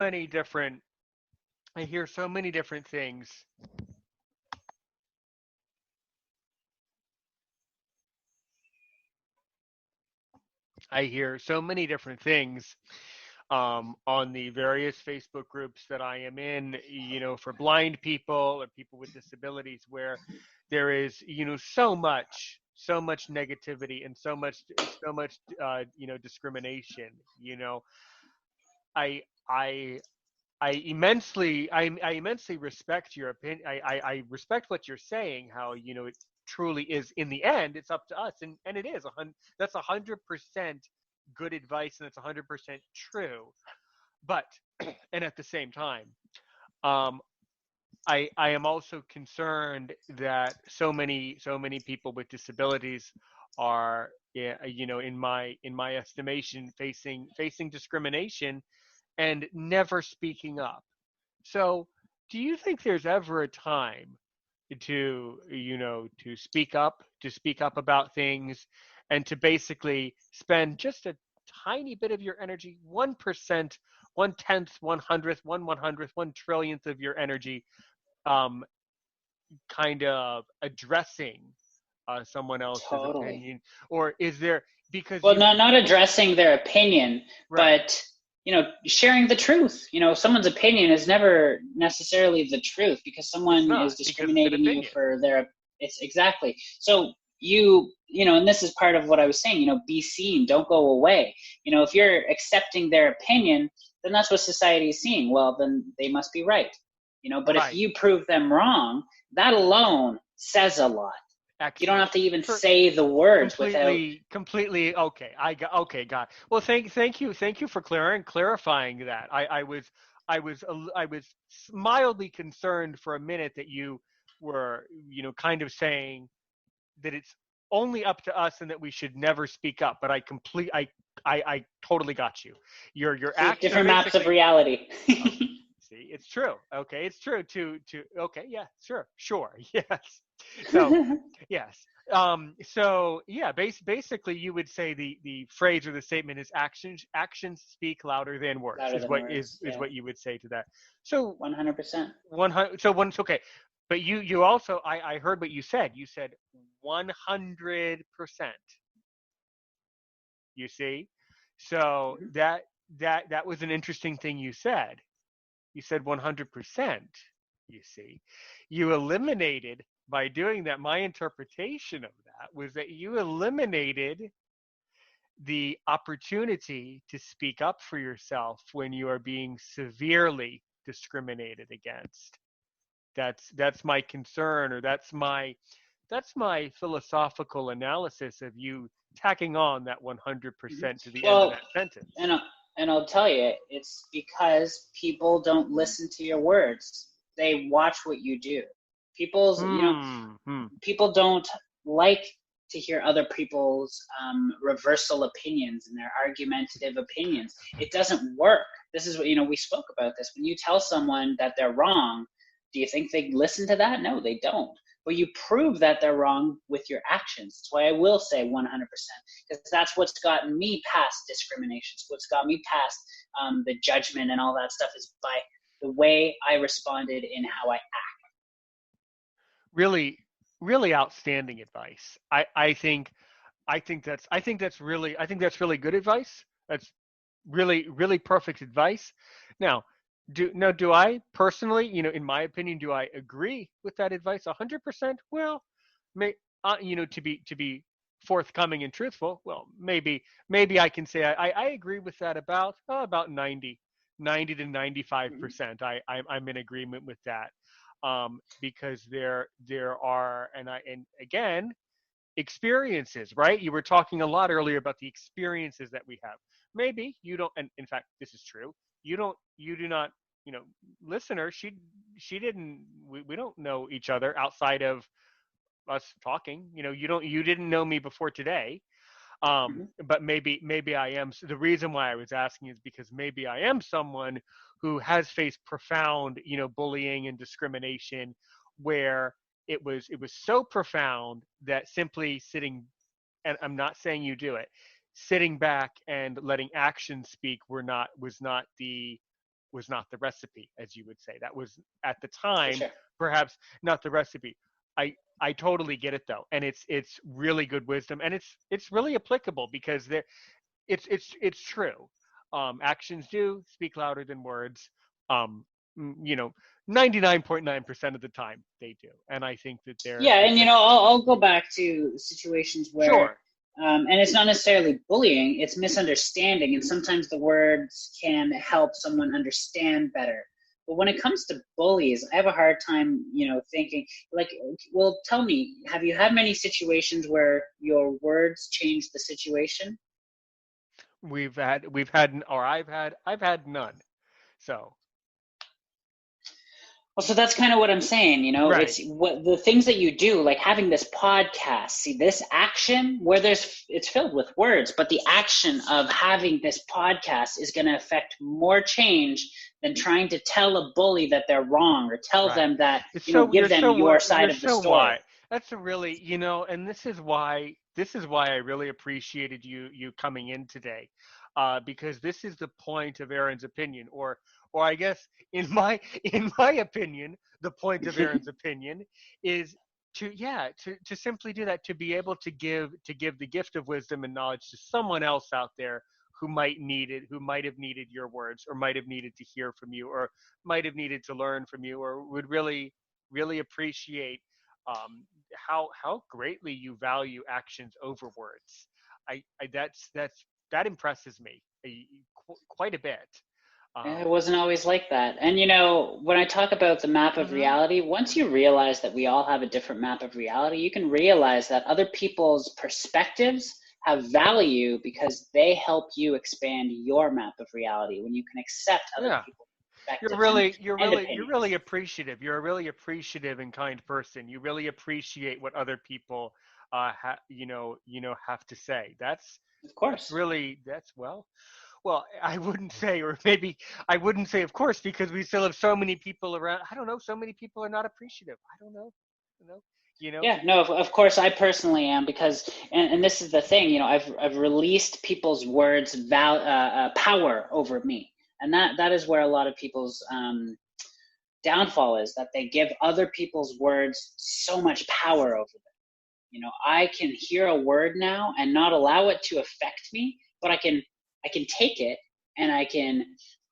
many different, I hear so many different things. I hear so many different things on the various Facebook groups that I am in, for blind people or people with disabilities, where there is, so much negativity and so much, discrimination. I, I, I immensely respect your opinion. I respect what you're saying. How it truly is. In the end, it's up to us, and it is that's 100% good advice, and it's 100% true. But and at the same time, um, I am also concerned that so many people with disabilities are, yeah, in my estimation, facing discrimination and never speaking up. So, do you think there's ever a time to speak up about things, and to basically spend just a tiny bit of your energy, 1%, 1/10, 1/100th, 1/100th, 1/1,000,000th of your energy, um, kind of addressing someone else's Totally. opinion? Or is there, because Well, you not addressing their opinion, right, but sharing the truth. Someone's opinion is never necessarily the truth because it's someone is not, because it's an discriminating you opinion. for their. It's exactly. So and this is part of what I was saying. Be seen. Don't go away. If you're accepting their opinion, then that's what society is seeing. Well, then they must be right. But if Right. you prove them wrong, that alone says a lot. You don't Excellent. have to even For say the words without. completely okay. Got. Well, thank you for clarifying that. I was mildly concerned for a minute that you were, kind of saying that it's only up to us and that we should never speak up. But I totally got you. Your See, act. So different maps of basically, reality. okay. See, it's true. Okay, it's true. To okay, yeah, sure, yes. So yes. So yeah, basically, you would say the phrase or the statement is actions speak louder than words, Louder is than what is words. is Yeah, what you would say to that. So 100%. 100. So once okay, but you also, I heard what you said. You said 100%. You see, so Mhm. that was an interesting thing you said. You said 100%. You see, you eliminated, by doing that. My interpretation of that was that you eliminated the opportunity to speak up for yourself when you are being severely discriminated against. That's my concern, or that's my philosophical analysis of you tacking on that Mhm. 100% to the end of Well, that sentence. and I'll tell you, it's because people don't listen to your words. They watch what you do. People's, Hmm. Hmm. people don't like to hear other people's reversal opinions and their argumentative opinions. It doesn't work. This is what, we spoke about this. When you tell someone that they're wrong, do you think they listen to that? No, they don't. But you prove that they're wrong with your actions. That's why I will say 100%, because that's what's gotten me past discrimination. It's what's got me past the judgment and all that stuff is by the way I responded in how I act. Really, really outstanding advice. I think that's really good advice. That's really, really perfect advice. Now, do I personally, in my opinion, do I agree with that advice 100%? Well, may to be forthcoming and truthful. Well, maybe I can say I agree with that about 90 to Mm-hmm. 95%. I'm in agreement with that, because there are, and again, experiences, right? You were talking a lot earlier about the experiences that we have. Maybe you don't, and in fact, this is true. You do not, you know, listener. She didn't. We don't know each other outside of us talking. You didn't know me before today. Mm-hmm. But maybe I am. So the reason why I was asking is because maybe I am someone who has faced profound, bullying and discrimination, where it was so profound that simply sitting, and I'm not saying you do it, sitting back and letting action speak was not the was not the recipe, as you would say. That was at the For time sure. perhaps not the recipe. I totally get it though, and it's really good wisdom, and it's really applicable because there it's true. Actions do speak louder than words. Um, 99.9% of the time they do, and I think that they're Yeah, and that, I'll go back to situations where, sure, and it's not necessarily bullying; it's misunderstanding, and sometimes the words can help someone understand better. But when it comes to bullies, I have a hard time, thinking like, well, tell me, have you had many situations where your words changed the situation? we've had or I've had none. So Well, so that's kind of what I'm saying, right, it's what the things that you do, like having this podcast, see this action where it's filled with words, but the action of having this podcast is going to affect more change than trying to tell a bully that they're wrong or tell right. them that, It's so give them your side you're of the so story. why. That's a really and this is why I really appreciated you coming in today, because this is the point of Aaron's opinion, or I guess in my opinion, the point of Aaron's opinion is to simply do that, to be able to give the gift of wisdom and knowledge to someone else out there who might need it, who might have needed your words, or might have needed to hear from you, or might have needed to learn from you, or would really appreciate how greatly you value actions over words. That impresses me quite a bit. It Um, wasn't always like that. And when I talk about the map of mhm. reality, once you realize that we all have a different map of reality, you can realize that other people's perspectives have value because they help you expand your map of reality when you can accept other Yeah, people's you're perspectives and, really you're and really you're really opinions. appreciative. You're a really appreciative and kind person. You really appreciate what other people have to say. Of That's course. really that's well, I wouldn't say, or maybe I wouldn't say, of course, because we still have so many people around. I don't know. So many people are not appreciative. I don't know. You know. You know. Yeah, no, of course I personally am because, and this is the thing, I've released people's words power over me. And that is where a lot of people's downfall is, that they give other people's words so much power over them. I can hear a word now and not allow it to affect me, but I can take it and I can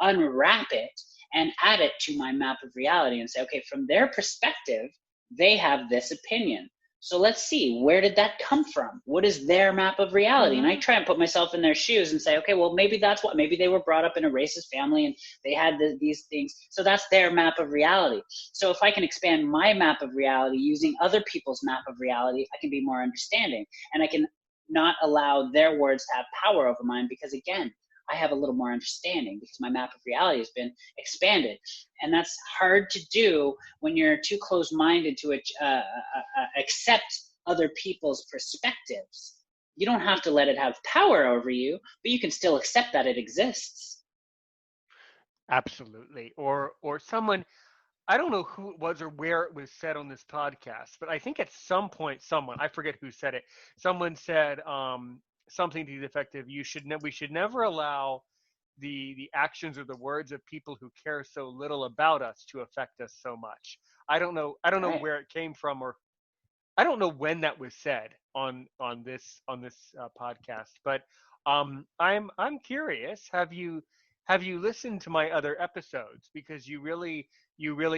unwrap it and add it to my map of reality and say, okay, from their perspective, they have this opinion. So let's see, where did that come from? What is their map of reality? And I Hmm. try and put myself in their shoes and say, okay, well, maybe that's what, maybe they were brought up in a racist family and they had these things. So that's their map of reality. So if I can expand my map of reality using other people's map of reality, I can be more understanding and I can not allow their words to have power over mine because, again, I have a little more understanding because my map of reality has been expanded. And that's hard to do when you're too close minded to accept other people's perspectives. You don't have to let it have power over you, but you can still accept that it exists. Absolutely. Or someone. I don't know who it was or where it was said on this podcast, but I think at some point someone, I forget who said it. Someone said something to the effect of we should never allow the actions or the words of people who care so little about us to affect us so much. I don't know Right. where it came from, or I don't know when that was said on this podcast, but I'm curious. Have you listened to my other episodes, because you really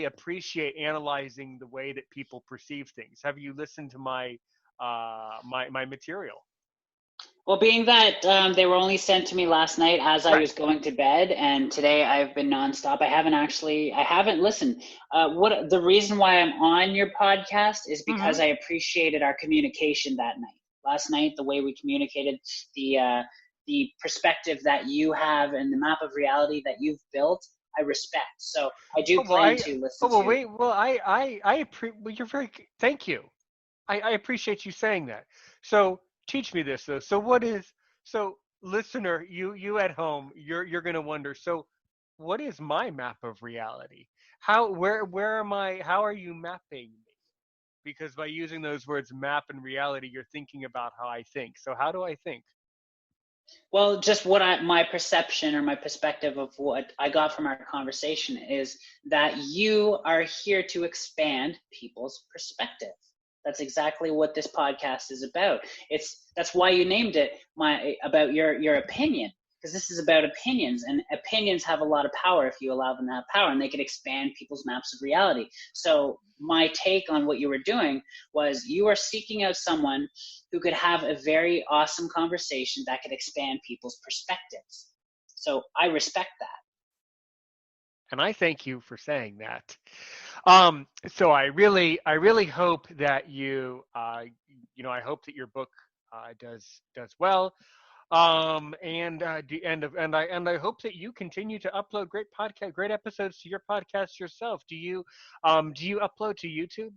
appreciate analyzing the way that people perceive things? Have you listened to my material? Well, being that they were only sent to me last night as I Right. was going to bed, and today I've been nonstop. I haven't listened. What the reason why I'm on your podcast is Mm-hmm. because I appreciated our communication that night. Last night, the way we communicated, the uh, the perspective that you have and the map of reality that you've built, I respect. So I do Oh well, plan to listen well, to. wait. Well, well, you're very. Thank you. I appreciate you saying that. So teach me this though. So listener, you at home, you're gonna wonder. So what is my map of reality? Where am I? How are you mapping me? Because by using those words, map and reality, you're thinking about how I think. So how do I think? Well, just my perception or my perspective of what I got from our conversation is that you are here to expand people's perspective. That's exactly what this podcast is about. That's why you named it about your opinion, because this is about opinions, and opinions have a lot of power if you allow them to have power, and they can expand people's maps of reality. So my take on what you were doing was you are seeking out someone who could have a very awesome conversation that could expand people's perspectives. So I respect that. And I thank you for saying that. So I really hope that I hope that your book does well. And I hope that you continue to upload great episodes to your podcast yourself. Do you upload to YouTube?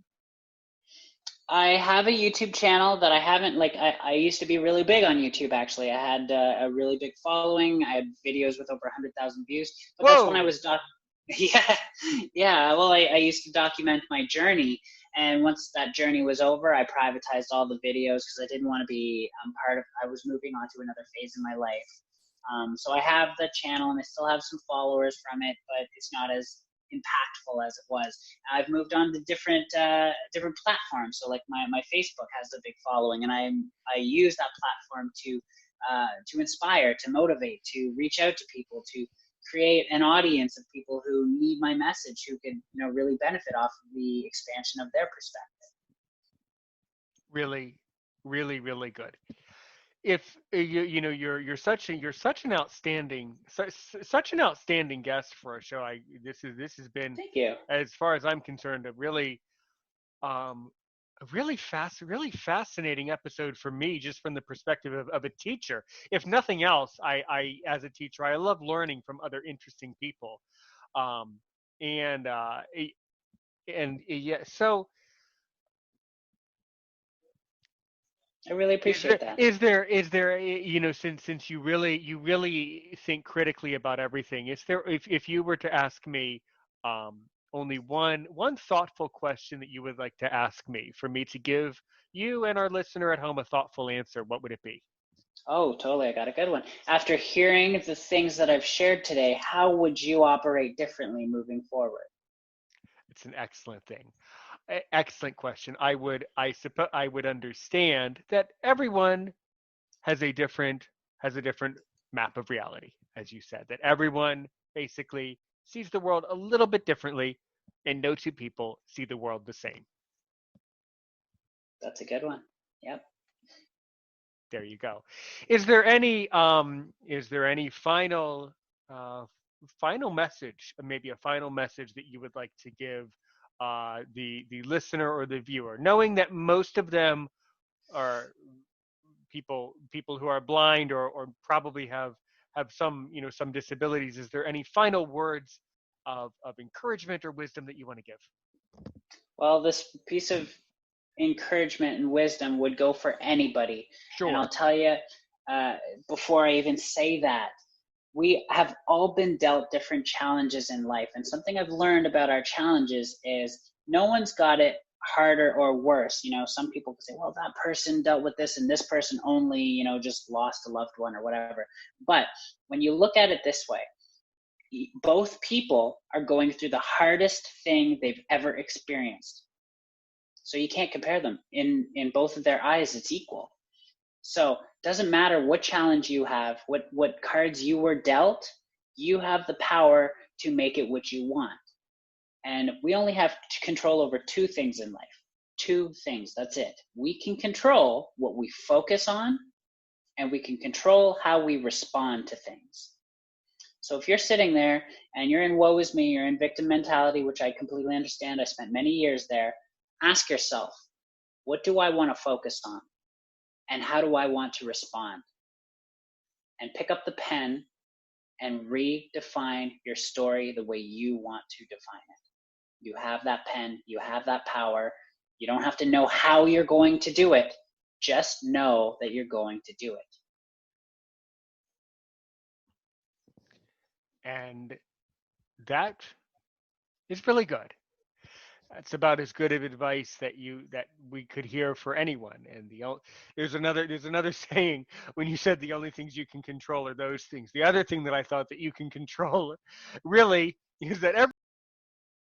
I have a YouTube channel that I haven't, like, I used to be really big on YouTube, actually. I had a really big following. I had videos with over 100,000 views, but that's when I Whoa! was, yeah, yeah. Well, I used to document my journey. And once that journey was over, I privatized all the videos because I didn't want to be I was moving on to another phase in my life. So I have the channel and I still have some followers from it, but it's not as impactful as it was. I've moved on to different platforms. So like my Facebook has a big following, and I use that platform to inspire, to motivate, to reach out to people, to create an audience of people who need my message, who could really benefit off of the expansion of their perspective. Really, really, really good. If you're such an such an outstanding guest for a show. I this has been, Thank you. as far as I'm concerned, um a really fascinating episode for me, just from the perspective of a teacher. If nothing else, I as a teacher, I love learning from other interesting people. Um and yeah, so I really appreciate that. is there since you really think critically about everything, is there, if you were to ask me um only one thoughtful question that you would like to ask me, for me to give you and our listener at home a thoughtful answer, what would it be? Oh, totally. I got a good one. After hearing the things that I've shared today, how would you operate differently moving forward? It's an excellent thing. Excellent question. I suppose I would understand that everyone has a different map of reality, as you said, that everyone basically sees the world a little bit differently, and no two people see the world the same. That's a good one. Yep. There you go. Is there any uh, final message, maybe a final message that you would like to give the listener or the viewer, knowing that most of them are people who are blind, or probably have some some disabilities? Is there any final words of encouragement or wisdom that you want to give? Well, this piece of encouragement and wisdom would go for anybody. And I'll Sure. tell you, uh, before I even say that, we have all been dealt different challenges in life. And something I've learned about our challenges is no one's got it harder or worse. Some people can say, well, that person dealt with this and this person only, just lost a loved one or whatever. But when you look at it this way, both people are going through the hardest thing they've ever experienced. So you can't compare them. In both of their eyes, it's equal. So it doesn't matter what challenge you have, what cards you were dealt, you have the power to make it what you want. And we only have control over two things in life. Two things, that's it. We can control what we focus on, and we can control how we respond to things. So if you're sitting there and you're in woe is me, you're in victim mentality, which I completely understand. I spent many years there. Ask yourself, what do I want to focus on? And how do I want to respond? And pick up the pen and redefine your story the way you want to define it. You have that pen, you have that power. You don't have to know how you're going to do it. Just know that you're going to do it. And that is really good. That's about as good of advice that we could hear for anyone. And there's another saying when you said the only things you can control are those things. The other thing that I thought that you can control really is that